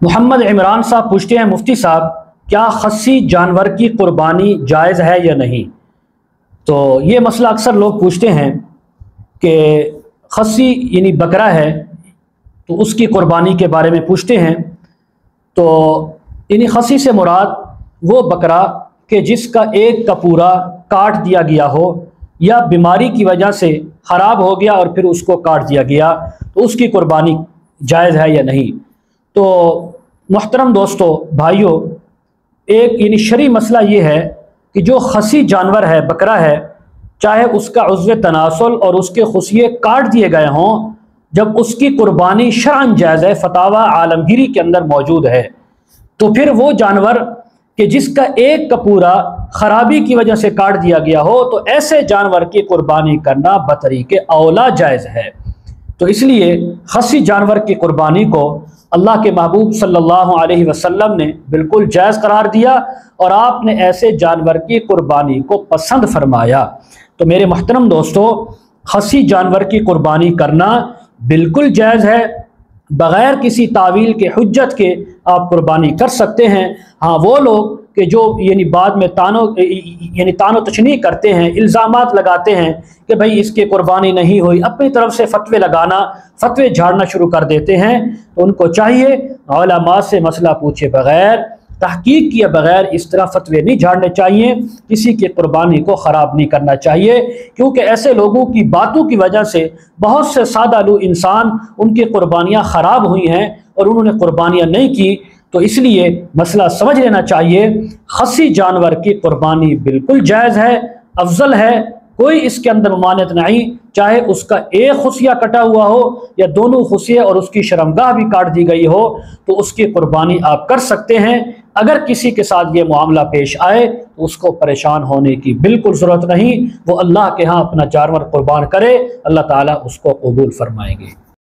محمد عمران صاحب پوچھتے ہیں مفتی صاحب کیا خصی جانور کی قربانی جائز ہے یا نہیں؟ تو یہ مسئلہ اکثر لوگ پوچھتے ہیں کہ خصی یعنی بکرا ہے تو اس کی قربانی کے بارے میں پوچھتے ہیں۔ تو یعنی خصی سے مراد وہ بکرا کہ جس کا ایک کا پورا کاٹ دیا گیا ہو یا بیماری کی وجہ سے خراب ہو گیا اور پھر اس کو کاٹ دیا گیا، تو اس کی قربانی جائز ہے یا نہیں؟ تو محترم دوستو بھائیوں، ایک یعنی شرعی مسئلہ یہ ہے کہ جو خصی جانور ہے، بکرا ہے، چاہے اس کا عضو تناسل اور اس کے خصیے کاٹ دیے گئے ہوں، جب اس کی قربانی شرعاً جائز ہے، فتاوی عالمگیری کے اندر موجود ہے، تو پھر وہ جانور کہ جس کا ایک کا پورا خرابی کی وجہ سے کاٹ دیا گیا ہو، تو ایسے جانور کی قربانی کرنا بطریق اولا جائز ہے۔ تو اس لیے خصی جانور کی قربانی کو اللہ کے محبوب صلی اللہ علیہ وسلم نے بالکل جائز قرار دیا اور آپ نے ایسے جانور کی قربانی کو پسند فرمایا۔ تو میرے محترم دوستو، خصی جانور کی قربانی کرنا بالکل جائز ہے، بغیر کسی تعویل کے، حجت کے آپ قربانی کر سکتے ہیں۔ ہاں وہ لوگ کہ جو یعنی بعد میں تان و تشنیع کرتے ہیں، الزامات لگاتے ہیں کہ بھئی اس کی قربانی نہیں ہوئی، اپنی طرف سے فتوے لگانا، فتوے جھاڑنا شروع کر دیتے ہیں، تو ان کو چاہیے علماء سے مسئلہ پوچھے بغیر، تحقیق کیے بغیر اس طرح فتوے نہیں جھاڑنے چاہیے، کسی کی قربانی کو خراب نہیں کرنا چاہیے، کیونکہ ایسے لوگوں کی باتوں کی وجہ سے بہت سے سادہ لو انسان ان کی قربانیاں خراب ہوئی ہیں اور انہوں نے قربانیاں نہیں کی۔ تو اس لیے مسئلہ سمجھ لینا چاہیے، خصی جانور کی قربانی بالکل جائز ہے، افضل ہے، کوئی اس کے اندر ممانعت نہیں، چاہے اس کا ایک خصیہ کٹا ہوا ہو یا دونوں خصیے اور اس کی شرمگاہ بھی کاٹ دی گئی ہو، تو اس کی قربانی آپ کر سکتے ہیں۔ اگر کسی کے ساتھ یہ معاملہ پیش آئے تو اس کو پریشان ہونے کی بالکل ضرورت نہیں، وہ اللہ کے ہاں اپنا جانور قربان کرے، اللہ تعالیٰ اس کو قبول فرمائیں گے۔